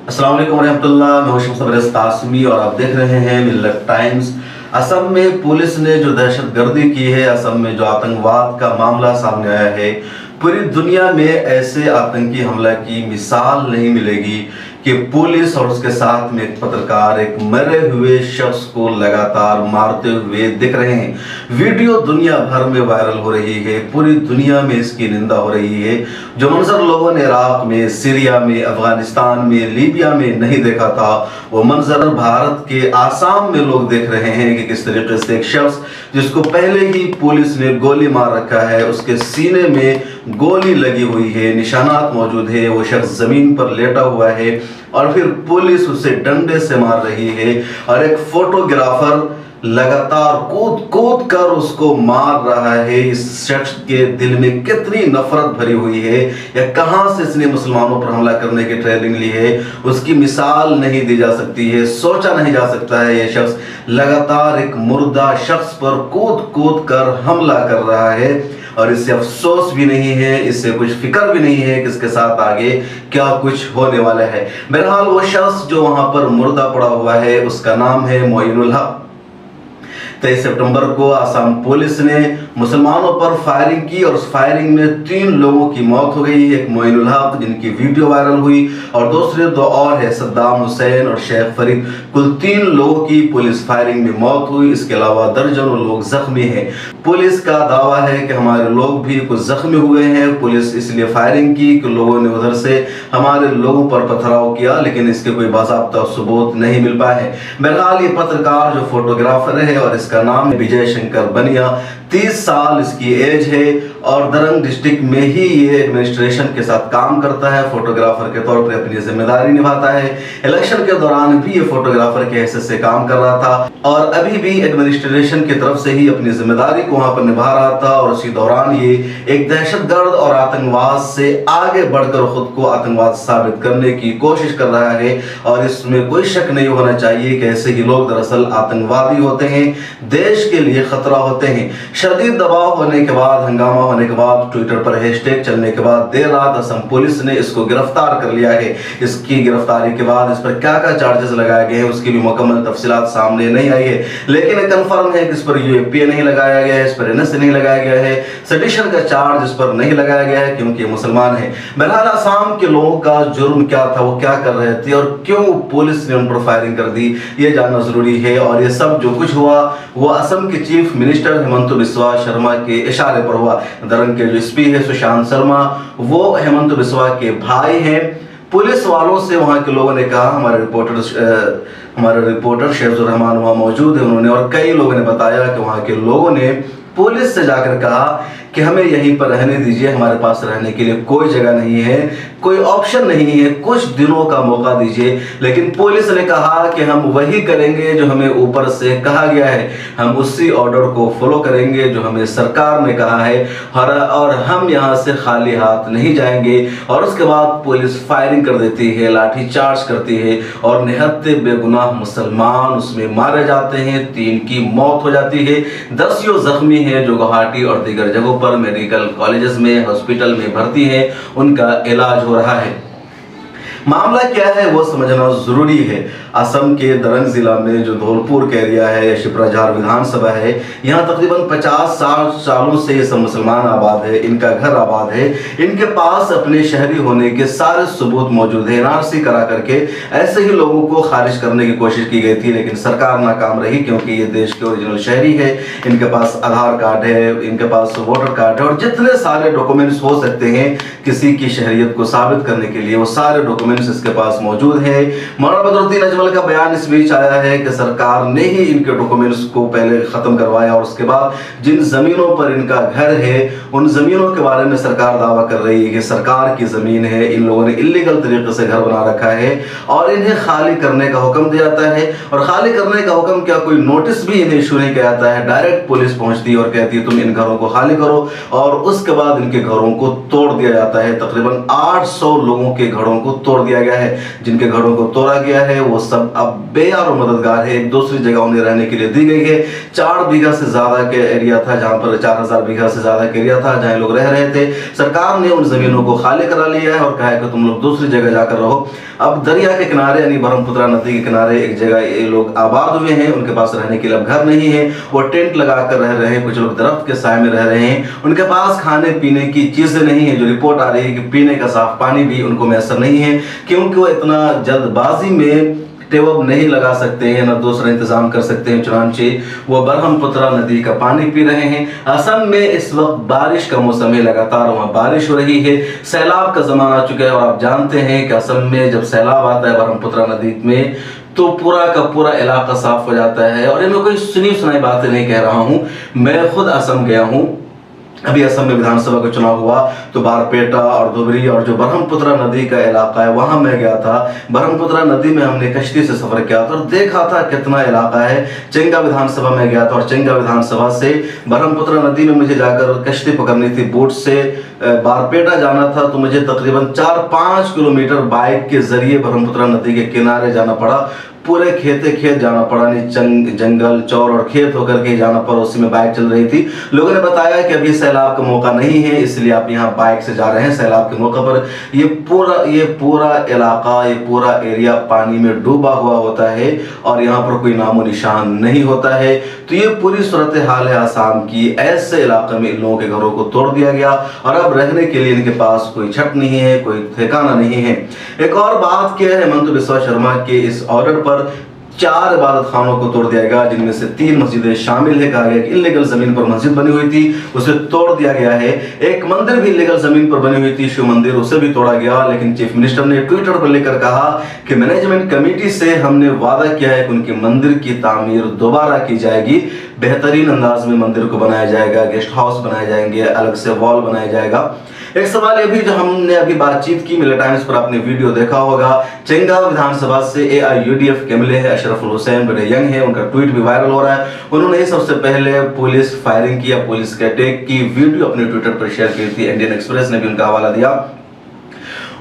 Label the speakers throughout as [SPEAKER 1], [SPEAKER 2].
[SPEAKER 1] अस्सलाम वालेकुम रहमतुल्लाह। मैं हूं शमस तासमी और आप देख रहे हैं मिल्लत टाइम्स। असम में पुलिस ने जो दहशतगर्दी की है, असम में जो आतंकवाद का मामला सामने आया है, पूरी दुनिया में ऐसे आतंकी हमला की मिसाल नहीं मिलेगी कि पुलिस और उसके साथ में एक पत्रकार एक मरे हुए शख्स को लगातार मारते हुए दिख रहे हैं। वीडियो दुनिया भर में वायरल हो रही है, पूरी दुनिया में इसकी निंदा हो रही है। जो मंजर लोगों ने इराक में, सीरिया में, अफगानिस्तान में, लीबिया में नहीं देखा था, वो मंजर भारत के आसाम में लोग देख रहे हैं कि किस तरीके से एक शख्स जिसको पहले ही पुलिस ने गोली मार रखा है, उसके सीने में गोली लगी हुई है, निशानात मौजूद है, वो शख्स जमीन पर लेटा हुआ है और फिर पुलिस उसे डंडे से मार रही है और एक फोटोग्राफर लगातार कूद कूद कर उसको मार रहा है। इस शख्स के दिल में कितनी नफरत भरी हुई है या कहां से इसने मुसलमानों पर हमला करने की ट्रेनिंग ली है, उसकी मिसाल नहीं दी जा सकती है, सोचा नहीं जा सकता है। यह शख्स लगातार एक मुर्दा शख्स पर कूद कूद कर हमला कर रहा है और इससे अफसोस भी नहीं है, इससे कुछ फिक्र भी नहीं है कि इसके साथ आगे क्या कुछ होने वाला है। बहरहाल वो शख्स जो वहां पर मुर्दा पड़ा हुआ है उसका नाम है मोइनुल हक। 23 सितंबर को आसाम पुलिस ने मुसलमानों पर फायरिंग की और उस फायरिंग में 3 लोगों की मौत हो गई। एक मोइनुल हक जिनकी वीडियो वायरल हुई और दूसरे 2 और है, सद्दाम हुसैन और शेख फरीद। कुल 3 लोगों की पुलिस फायरिंग में मौत हुई। इसके अलावा दर्जनों लोग जख्मी हैं। पुलिस का दावा है कि हमारे लोग भी कुछ जख्मी हुए हैं। पुलिस इसलिए फायरिंग की कि लोगों ने उधर से हमारे लोगों पर पथराव किया, लेकिन इसके कोई बाज़ाब्ता सबूत नहीं मिल पाए हैं। बहरहाल ये पत्रकार जो फोटोग्राफर है और इसका नाम विजय शंकर बनिया, 30 साल इसकी एज है और दरंग डिस्ट्रिक्ट में ही ये एडमिनिस्ट्रेशन के साथ काम करता है, फोटोग्राफर के तौर पर अपनी जिम्मेदारी निभाता है। इलेक्शन के दौरान भी ये फोटोग्राफर के हैसियत से काम कर रहा था और अभी भी एडमिनिस्ट्रेशन की तरफ से ही अपनी जिम्मेदारी को वहां पर निभा रहा था और उसी दौरान ये एक दहशतगर्द और आतंकवाद से आगे बढ़कर खुद को आतंकवाद साबित करने की कोशिश कर रहा है। और इसमें कोई शक नहीं होना चाहिए कि ऐसे ही लोग दरअसल आतंकवादी होते हैं, देश के लिए खतरा होते हैं। शदीद दबाव होने के बाद, हंगामा होने के बाद, ट्विटर पर हैशटैग चलने के बाद देर रात असम पुलिस ने इसको गिरफ्तार कर लिया है। इसकी गिरफ्तारी के बाद इस पर क्या क्या चार्जेस लगाए गए हैं उसकी भी मुकम्मल तफसीलात सामने नहीं आई है, लेकिन कंफर्म है कि इस पर यूएपीए नहीं लगाया गया है, इस पर एनएसए नहीं लगाया गया है, सेडिशन का चार्ज इस पर नहीं लगाया गया है क्योंकि मुसलमान है। बहरहाल आसाम के लोगों का जुर्म क्या था, वो क्या कर रहे थे और क्यों पुलिस ने उन पर फायरिंग कर दी, ये जानना जरूरी है। और ये सब जो कुछ हुआ वो असम के चीफ मिनिस्टर हेमंत बिस्वा शर्मा के इशारे पर हुआ। दरंग के जो एसपी है सुशांत शर्मा, वो हेमंत बिस्वा के भाई हैं। पुलिस वालों से वहां के लोगों ने कहा, हमारे रिपोर्टर शेरजुर रहमान वहां मौजूद है, उन्होंने और कई लोगों ने बताया कि वहां के लोगों ने पुलिस से जाकर कहा कि हमें यहीं पर रहने दीजिए, हमारे पास रहने के लिए कोई जगह नहीं है, कोई ऑप्शन नहीं है, कुछ दिनों का मौका दीजिए। लेकिन पुलिस ने कहा कि हम वही करेंगे जो हमें ऊपर से कहा गया है, हम उसी ऑर्डर को फॉलो करेंगे जो हमें सरकार ने कहा है और हम यहाँ से खाली हाथ नहीं जाएंगे। और उसके बाद पुलिस फायरिंग कर देती है, लाठी चार्ज करती है और निहत्ते बेगुनाह मुसलमान उसमें मारे जाते हैं। 3 की मौत हो जाती है, 10 जख्मी हैं जो गुवाहाटी और दीगर जगहों पर मेडिकल कॉलेजेस में, हॉस्पिटल में भर्ती हैं, उनका इलाज हो रहा है। मामला क्या है वो समझना जरूरी है। असम के दरंग जिला में जो धौलपुर का एरिया है या शिप्राझार विधानसभा है, यहाँ तकरीबन 50 सालों से ये सब मुसलमान आबाद है, इनका घर आबाद है, इनके पास अपने शहरी होने के सारे सबूत मौजूद है। एनआरसी करा करके ऐसे ही लोगों को खारिज करने की कोशिश की गई थी, लेकिन सरकार नाकाम रही क्योंकि ये देश के ओरिजिनल शहरी है, इनके पास आधार कार्ड है, इनके पास वोटर कार्ड है और जितने सारे डॉक्यूमेंट्स हो सकते हैं किसी की शहरियत को साबित करने के लिए, वो सारे डॉक्यूमेंट्स इसके पास मौजूद है। मौलाना बदरुद्दीन अजमल का बयान इस बीच आया है कि सरकार ने ही इनके डॉक्यूमेंट्स को पहले खत्म करवाया और उसके बाद जिन जमीनों पर इनका घर है उन जमीनों के बारे में सरकार दावा कर रही है कि सरकार की जमीन है, इन लोगों ने इलीगल तरीके से घर बना रखा है और इन्हें खाली करने का हुक्म दिया जाता है। और खाली करने का हुक्म क्या, कोई नोटिस भी इन्हें इशू नहीं किया जाता है, डायरेक्ट पुलिस पहुंचती है और कहती है तुम इन घरों को खाली करो और उसके बाद इनके घरों को तोड़ दिया जाता है। तकरीबन 800 लोगों के घरों को तोड़ तोड़ दिया गया है। जिनके घरों को तोड़ा गया है वो सब अब बेयार मददगार है। एक दूसरी जगह उन्हें रहने के लिए दी गई है। 4 बीघा से ज्यादा के एरिया था, जहां पर 4000 बीघा से ज्यादा के एरिया था जहां लोग रह रहे थे। सरकार ने उन जमीनों को खाली करा लिया है और कहा है कि तुम लोग दूसरी जगह जाकर रहो। अब दरिया के किनारे यानी ब्रह्मपुत्र नदी के किनारे एक जगह ये लोग आबाद हुए हैं। उनके पास रहने के लिए अब घर नहीं है, वो टेंट लगाकर रह रहे हैं। कुछ लोग दरख्त के साए में रह रहे हैं। उनके पास खाने पीने की चीजें नहीं है। जो रिपोर्ट आ रही है कि पीने का साफ पानी भी उनको मैसर नहीं है, क्योंकि वो इतना जल्दबाजी में ट्यूबवेल नहीं लगा सकते हैं, न दूसरा इंतजाम कर सकते हैं। चुनांचे वो ब्रह्मपुत्र नदी का पानी पी रहे हैं। असम में इस वक्त बारिश का मौसम है, लगातार वहां बारिश हो रही है। सैलाब का जमाना आ चुका है और आप जानते हैं कि असम में जब सैलाब आता है ब्रह्मपुत्र नदी में तो पूरा का पूरा इलाका साफ हो जाता है। और इनमें कोई सुनी सुनाई बातें नहीं कह रहा हूं, मैं खुद असम गया हूं। अभी असम में विधानसभा का चुनाव हुआ तो बारपेटा और धुबरी और जो ब्रह्मपुत्र नदी का इलाका है वहां मैं गया था। ब्रह्मपुत्र नदी में हमने कश्ती से सफर किया था और देखा था कितना इलाका है। चेंगा विधानसभा में गया था और चेंगा विधानसभा से ब्रह्मपुत्र नदी में मुझे जाकर कश्ती पकड़नी थी। बोट से बारपेटा जाना था तो मुझे तकरीबन 4-5 किलोमीटर बाइक के जरिए ब्रह्मपुत्र नदी के किनारे जाना पड़ा। पूरे खेत जाना पड़ा, नहीं जंगल चौर और खेत होकर के जाना पड़ा। उसी में बाइक चल रही थी। लोगों ने बताया कि अभी सैलाब का मौका नहीं है, इसलिए आप यहाँ बाइक से जा रहे हैं। सैलाब के मौके पर ये पूरा इलाका, ये पूरा एरिया पानी में डूबा हुआ होता है और यहाँ पर कोई नामो निशान नहीं होता है। तो ये पूरी सूरत हाल है आसाम की। ऐसे इलाके में इन लोगों के घरों को तोड़ दिया गया और अब रहने के लिए इनके पास कोई छत नहीं है, कोई ठिकाना नहीं है। एक और बात क्या है, हेमंत बिस्वा शर्मा के इस ऑर्डर पर 4 इबादत खानों को तोड़ दिया गया, जिनमें से 3 मस्जिदें शामिल है। कहा गया कि इलीगल जमीन पर मस्जिद बनी हुई थी, उसे तोड़ दिया गया है। एक मंदिर भी इलीगल जमीन पर बनी हुई थी, शिव मंदिर, उसे भी तोड़ा गया। लेकिन चीफ मिनिस्टर ने ट्विटर पर लेकर कहा कि मैनेजमेंट कमेटी से हमने वादा किया है कि उनके मंदिर की तामीर दोबारा की जाएगी, बेहतरीन अंदाज में मंदिर को बनाया जाएगा, गेस्ट हाउस बनाए जाएंगे, अलग से वॉल बनाया जाएगा। एक सवाल ये भी जो हमने अभी बातचीत की, मिले टाइम्स पर आपने वीडियो देखा होगा। चेंगा विधानसभा से AIUDF के एमएलए है अशरफुल हुसैन, बड़े यंग है, उनका ट्वीट भी वायरल हो रहा है। उन्होंने सबसे पहले पुलिस फायरिंग की या पुलिस के अटैक की वीडियो अपने ट्विटर पर शेयर की थी। इंडियन एक्सप्रेस ने भी उनका हवाला दिया।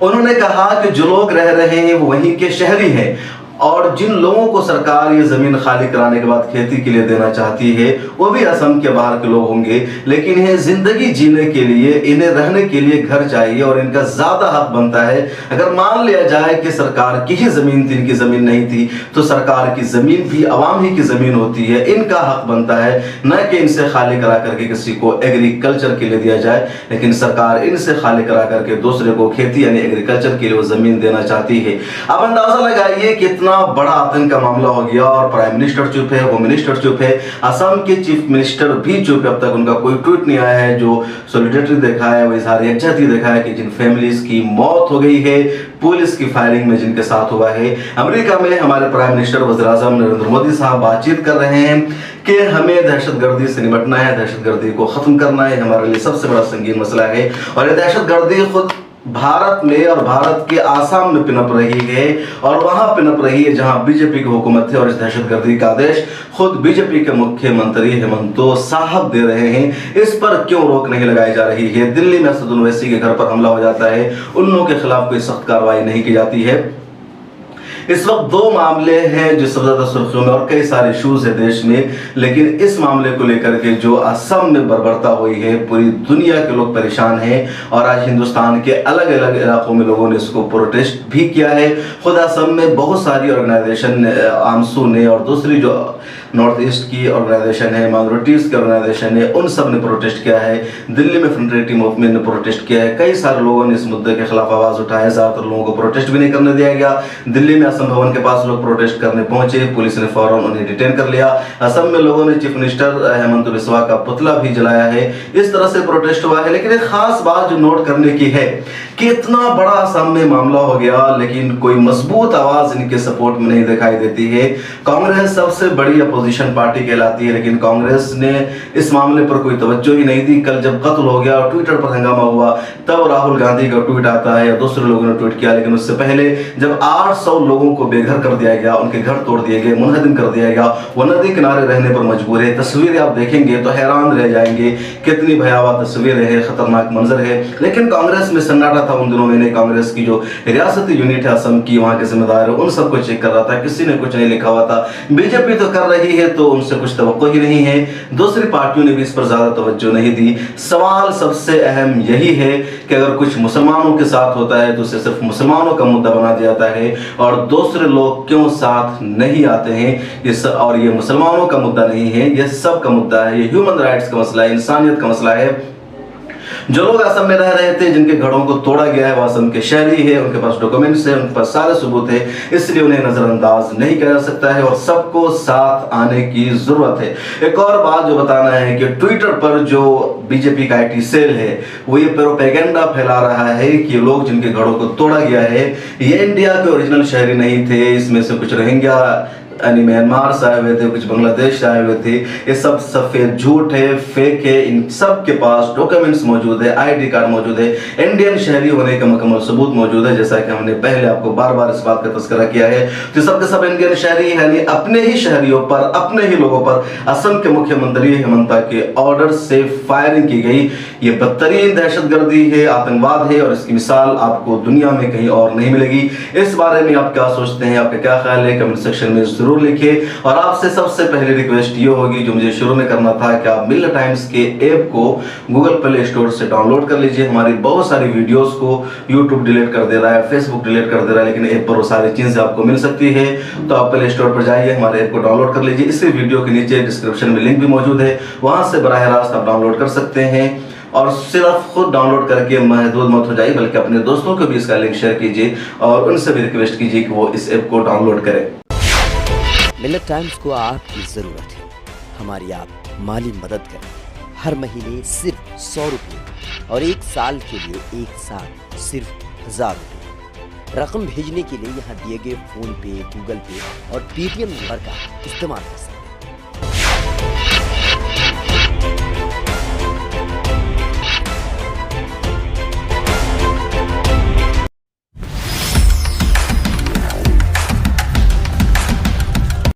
[SPEAKER 1] उन्होंने कहा कि जो लोग रह रहे हैं वो वहीं के शहरी हैं और जिन लोगों को सरकार ये जमीन खाली कराने के बाद खेती के लिए देना चाहती है वो भी असम के बाहर के लोग होंगे। लेकिन इन्हें जिंदगी जीने के लिए, इन्हें रहने के लिए घर चाहिए और इनका ज्यादा हक बनता है। अगर मान लिया जाए कि सरकार की ही जमीन थी, इनकी जमीन नहीं थी, तो सरकार की जमीन भी अवाम ही की जमीन होती है। इनका हक बनता है न कि इनसे खाली करा करके किसी को एग्रीकल्चर के लिए दिया जाए। लेकिन सरकार इनसे खाली करा करके दूसरे को खेती यानी एग्रीकल्चर के लिए वो जमीन देना चाहती है। अब अंदाजा लगाइए कितना बड़ा आतंक का मामला हो गया और प्राइम मिनिस्टर चुप है, होम मिनिस्टर चुप है, असम के चीफ मिनिस्टर भी चुप है। अब तक उनका कोई ट्वीट नहीं आया है जो सॉलिडेरिटी देखा है, वो इजहार यकजहती देखा है कि जिन फैमिलीज की मौत हो गई है पुलिस की फायरिंग में, जिनके साथ हुआ है। अमेरिका में हमारे प्राइम मिनिस्टर वज़ीर आज़म नरेंद्र मोदी साहब बातचीत कर रहे हैं कि हमें दहशतगर्दी से निपटना है, दहशतगर्दी को खत्म करना है, हमारे लिए सबसे बड़ा संगीन मसला है। और ये दहशतगर्दी खुद भारत में और भारत के आसाम में पिनप रही है और वहां पिनप रही है जहां बीजेपी की हुकूमत है। और इस दहशतगर्दी का आदेश खुद बीजेपी के मुख्यमंत्री हेमंत साहब दे रहे हैं। इस पर क्यों रोक नहीं लगाई जा रही है? दिल्ली में असद ओवैसी के घर पर हमला हो जाता है, उन लोगों के खिलाफ कोई सख्त कार्रवाई नहीं की जाती है। इस वक्त 2 मामले हैं जो सबसे ज्यादा सुर्खियों में और कई सारे इश्यूज है देश में, लेकिन इस मामले को लेकर के जो असम में बर्बरता हुई है पूरी दुनिया के लोग परेशान हैं और आज हिंदुस्तान के अलग अलग इलाकों में लोगों ने इसको प्रोटेस्ट भी किया है। खुद असम में बहुत सारी ऑर्गेनाइजेशन, आमसू ने और दूसरी जो नॉर्थ ईस्ट की ऑर्गेनाइजेशन है, माइनॉरिटीज की ऑर्गेनाइजेशन है, उन सब ने प्रोटेस्ट किया है। दिल्ली में फ्रंटरेटी मूवमेंट ने प्रोटेस्ट किया है। कई सारे लोगों ने इस मुद्दे के खिलाफ आवाज उठाई। ज्यादातर लोगों को प्रोटेस्ट भी नहीं करने दिया गया। दिल्ली में असम भवन के पास लोग प्रोटेस्ट करने पहुंचे, पुलिस ने फौरन उन्हें डिटेन कर लिया। असम में लोगों ने चीफ मिनिस्टर हेमंत बिस्वा का पुतला भी जलाया है। इस तरह से प्रोटेस्ट हुआ है। लेकिन एक खास बात जो नोट करने की है कि इतना बड़ा असम में मामला हो गया लेकिन कोई मजबूत आवाज इनके सपोर्ट में नहीं दिखाई देती है। कांग्रेस सबसे बड़ी अपोजिशन पार्टी कहलाती है, लेकिन कांग्रेस ने इस मामले पर कोई तवज्जो ही नहीं दी। कल जब कत्ल हो गया और ट्विटर पर हंगामा हुआ तब राहुल गांधी का ट्वीट आता है या दूसरे लोगों ने ट्वीट किया, लेकिन उससे पहले जब 800 लोगों को बेघर कर दिया गया, उनके घर तोड़ दिए गए, मुनहदम कर दिया गया, वो नदी किनारे रहने पर मजबूर है। तस्वीरें आप देखेंगे तो हैरान रह जाएंगे, कितनी भयावह तस्वीरें हैं, खतरनाक मंजर है। लेकिन कांग्रेस में सन्नाटा था उन दिनों। मैंने कांग्रेस की जो रियासती यूनिट है असम की, वहां के जिम्मेदार है, उन सबको चेक कर रहा था, किसी ने कुछ नहीं लिखा हुआ था। बीजेपी तो कर रही है तो उनसे कुछ तवक्को ही नहीं है। दूसरी पार्टियों ने भी इस पर ज्यादा तवज्जो नहीं दी। सवाल सबसे अहम यही है कि अगर कुछ मुसलमानों के साथ होता है तो उसे सिर्फ मुसलमानों का मुद्दा बना दिया जाता है और दूसरे लोग क्यों साथ नहीं आते हैं। और ये मुसलमानों का मुद्दा नहीं है, ये सब का मुद्दा है, ये ह्यूमन राइट्स का मसला है, इंसानियत का मसला है। जो लोग असम में रह रहे थे, जिनके घरों को तोड़ा गया है, वो असम के शहरी है, उनके पास डॉक्यूमेंट्स है, उनके पास सारे सबूत है, इसलिए उन्हें नजरअंदाज नहीं किया जा सकता है और सबको साथ आने की जरूरत है। एक और बात जो बताना है कि ट्विटर पर जो बीजेपी का IT सेल है वो ये प्रोपेगेंडा फैला रहा है कि लोग जिनके घरों को तोड़ा गया है ये इंडिया के ओरिजिनल शहरी नहीं थे, इसमें से कुछ रोहिंग्या यानी म्यांमार से आए हुए थे, कुछ बांग्लादेश से आए हुए थे। ये सब सफेद झूठ है, फेक है। इन सब के पास डॉक्यूमेंट्स मौजूद है, ID कार्ड मौजूद है, इंडियन शहरी होने का मुकम्मल सबूत मौजूद है। जैसा कि हमने पहले आपको बार बार इस बात का तस्करा किया है, तो सब के सब इंडियन शहरी यानी अपने ही शहरियों पर, अपने ही लोगों पर असम के मुख्यमंत्री हेमंता के ऑर्डर से फायरिंग की गई। ये बदतरीन दहशतगर्दी है, आतंकवाद है और इसकी मिसाल आपको दुनिया में कहीं और नहीं मिलेगी। इस बारे में आप क्या सोचते हैं, आपका क्या ख्याल है, कमेंट सेक्शन में जरूर लिखिए। और आपसे सबसे पहले रिक्वेस्ट ये होगी जो मुझे शुरू में करना था कि आप मिल्लत टाइम्स के ऐप को गूगल प्ले स्टोर से डाउनलोड कर लीजिए। हमारी बहुत सारी वीडियोस को यूट्यूब डिलीट कर दे रहा है, फेसबुक डिलीट कर दे रहा है, लेकिन ऐप पर वो सारी चीजें आपको मिल सकती है। तो आप प्ले स्टोर पर जाइए, हमारे ऐप को डाउनलोड कर लीजिए। इसी वीडियो के नीचे डिस्क्रिप्शन में लिंक भी मौजूद है, वहां से बराह रास्त आप डाउनलोड कर सकते हैं। और सिर्फ खुद डाउनलोड करके महदूद मत हो जाइए, बल्कि अपने दोस्तों को भी इसका लिंक शेयर कीजिए और उनसे भी रिक्वेस्ट कीजिए कि वो इस ऐप को डाउनलोड करें।
[SPEAKER 2] मिल्लत टाइम्स को आपकी ज़रूरत है, हमारी आप माली मदद करें। हर महीने सिर्फ 100 रुपये और 1 साल के लिए एक साथ सिर्फ 1000 रुपये। रकम भेजने के लिए यहाँ दिए गए फ़ोन पे, गूगल पे और पेटीएम नंबर का इस्तेमाल कर सकते हैं।